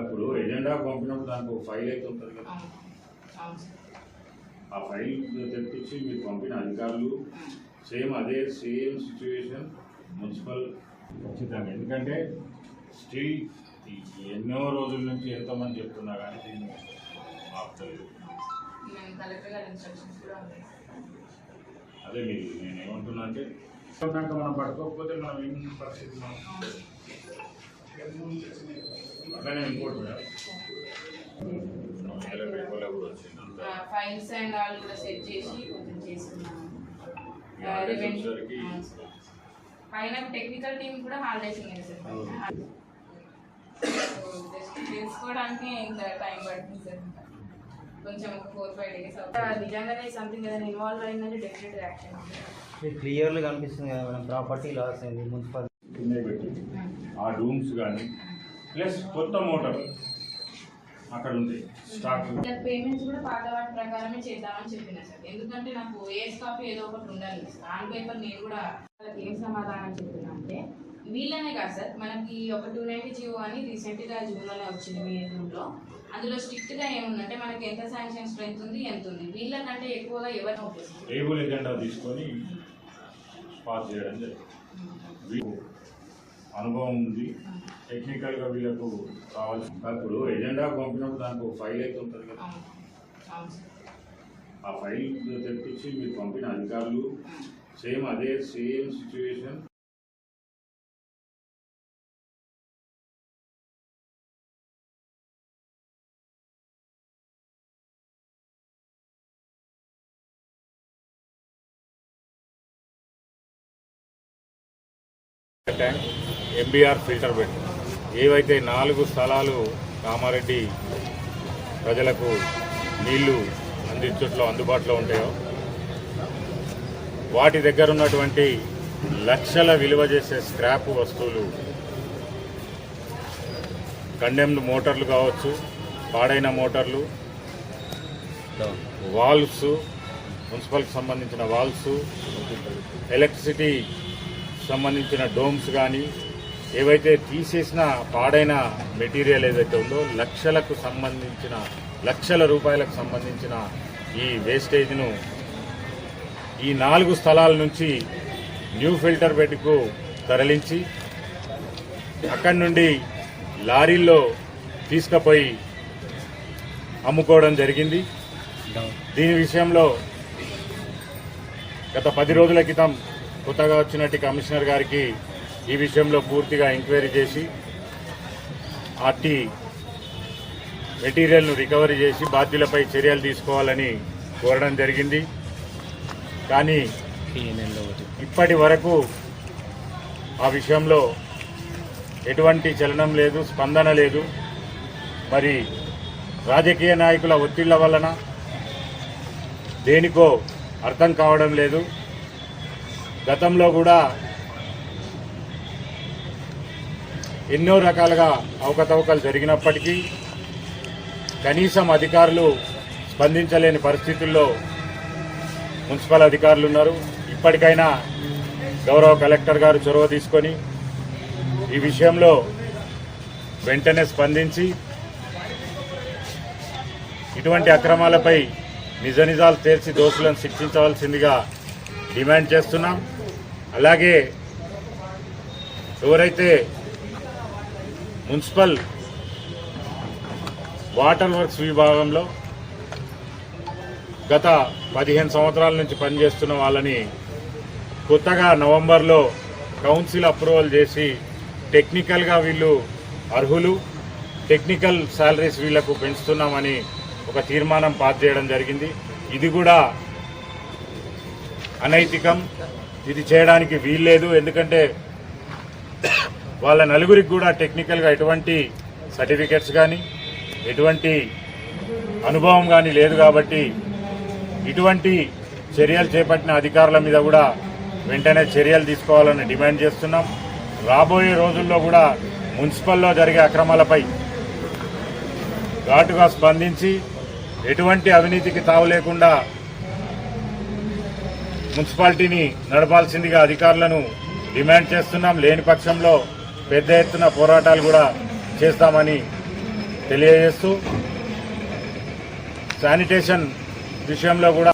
ఇప్పుడు ఎజెండా పంపినప్పుడు దానికి ఒక ఫైల్ అయితే ఉంటుంది కదా, ఆ ఫైల్ తెప్పించి మీరు పంపిన అధికారులు సేమ్ సిచ్యువేషన్ మున్సిపల్ ఖచ్చితంగా. ఎందుకంటే స్టిల్ ఎన్నో రోజుల నుంచి ఎంతోమంది చెప్తున్నా కానీ దీన్ని ఆపుతలేదు. అదే మీరు నేనేమంటున్నా అంటే మనం పట్టుకోకపోతే మనం ఏం పరిస్థితి అట్లానే ఇంకోటి ఫైల్స్ అండ్ ఆల్ కూడా సెట్ చేసి కొంచెం చేస్తున్నాము. పైన టెక్నికల్ టీమ్ కూడా హాలిడేస్ ఉన్నాయి సార్. తెలుసుకోవడానికి ఇంకా టైం పడుతుంది సార్. కొంచెం ఒక 4-5 days నిజంగానే సంథింగ్ ఏదైనా ఇన్వాల్వ్ అయిందంటే డెఫినెట్ యాక్షన్ క్లియర్గా కనిపిస్తుంది కదా మేడం. ప్రాపర్టీ లాస్ అయింది మున్సిపల్ పెట్టి ఆ రూమ్స్ కానీ ప్లస్ కొత్త మోటార్ అక్కడ ఉంది స్టాక్. పేమెంట్స్ కూడా పాత వాటి ప్రకారమే చేద్దామని చెప్పిన సార్. ఎందుకంటే నాకు ఏఎస్ కాపీ ఏదో ఒకటి ఉండాలి. ఆన్ పేపర్ నేను కూడా వాళ్ళకి ఏం సమాధానం చెప్పినా అంటే వీళ్ళనే కాదు సార్, మనకి ఒక 290 జీవో అని రీసెంట్గా జూన్లోనే వచ్చింది మీ జూన్లో. అందులో స్ట్రిక్ట్గా ఏముందంటే మనకి ఎంత శాంక్షన్ స్ట్రెంత్ ఉంది, ఎంత ఉంది, వీళ్ళకంటే ఎక్కువగా ఎవరు టేబుల్ ఎజెండా తీసుకొని పాస్ చేయడం జరిగింది. అనుభవం ఉంది, టెక్నికల్గా వీళ్ళకు కావాల్సిన. ఇప్పుడు ఎజెండా పంపినప్పుడు దానికి ఒక ఫైల్ అయితే ఉంటుంది కదా, ఆ ఫైల్ తెప్పించి మీరు పంపిన అధికారులు same situation tank, MBR filter bed, ఏవైతే 4 స్థలాలు కామారెడ్డి ప్రజలకు నీళ్లు అందించట్లో అందుబాటులో ఉంటాయో వాటి దగ్గర ఉన్నటువంటి లక్షల విలువ చేసే స్క్రాప్ వస్తువులు, కండెమ్డ్ మోటార్లు కావచ్చు, పాడైన మోటార్లు, వాల్వ్స్, మున్సిపల్కి సంబంధించిన వాల్వ్స్, ఎలక్ట్రిసిటీ సంబంధించిన డోమ్స్ కానీ ఏవైతే తీసేసిన పాడైన మెటీరియల్ ఏదైతే ఉందో లక్షల రూపాయలకు సంబంధించిన ఈ వేస్టేజ్ను ఈ 4 స్థలాల నుంచి న్యూ ఫిల్టర్ బెడ్కు తరలించి అక్కడి నుండి లారీల్లో తీసుకుపోయి అమ్ముకోవడం జరిగింది. దీని విషయంలో గత 10 రోజుల క్రితం కొత్తగా వచ్చినట్టు కమిషనర్ గారికి ఈ విషయంలో పూర్తిగా ఎంక్వైరీ చేసి అట్టి మెటీరియల్ను రికవరీ చేసి బాధ్యులపై చర్యలు తీసుకోవాలని కోరడం జరిగింది. కానీ ఇప్పటి వరకు ఆ విషయంలో ఎటువంటి చలనం లేదు, స్పందన లేదు. మరి రాజకీయ నాయకుల ఒత్తిళ్ల వలన దేనికో అర్థం కావడం లేదు. గతంలో కూడా ఎన్నో రకాలుగా అవకతవకలు జరిగినప్పటికీ కనీసం అధికారులు స్పందించలేని పరిస్థితుల్లో మున్సిపల్ అధికారులు ఉన్నారు. ఇప్పటికైనా గౌరవ కలెక్టర్ గారు చొరవ తీసుకొని ఈ విషయంలో వెంటనే స్పందించి ఇటువంటి అక్రమాలపై నిజాలు తేల్చి దోషులను శిక్షించవలసిందిగా డిమాండ్ చేస్తున్నాం. అలాగే ఎవరైతే మున్సిపల్ వాటర్ వర్క్స్ విభాగంలో గత 15 సంవత్సరాల నుంచి పనిచేస్తున్న వాళ్ళని కొత్తగా నవంబర్లో కౌన్సిల్ అప్రూవల్ చేసి టెక్నికల్గా వీళ్ళు అర్హులు, టెక్నికల్ శాలరీస్ వీళ్లకు పెంచుతున్నామని ఒక తీర్మానం పాస్ చేయడం జరిగింది. ఇది కూడా అనైతికం, ఇది చేయడానికి వీల్లేదు. ఎందుకంటే వాళ్ళ నలుగురికి కూడా టెక్నికల్గా ఎటువంటి సర్టిఫికెట్స్ కానీ ఎటువంటి అనుభవం కానీ లేదు. కాబట్టి ఇటువంటి చర్యలు చేపట్టిన అధికారుల మీద కూడా వెంటనే చర్యలు తీసుకోవాలని డిమాండ్ చేస్తున్నాం. రాబోయే రోజుల్లో కూడా మున్సిపల్లో జరిగే అక్రమాలపై ఘాటుగా స్పందించి ఎటువంటి అవినీతికి తావు లేకుండా మున్సిపాలిటీని నడపాల్సిందిగా అధికారులను డిమాండ్ చేస్తున్నాం. లేని పక్షంలో పెద్ద ఎత్తున పోరాటాలు కూడా చేస్తామని తెలియజేస్తూ శానిటేషన్ విషయంలో కూడా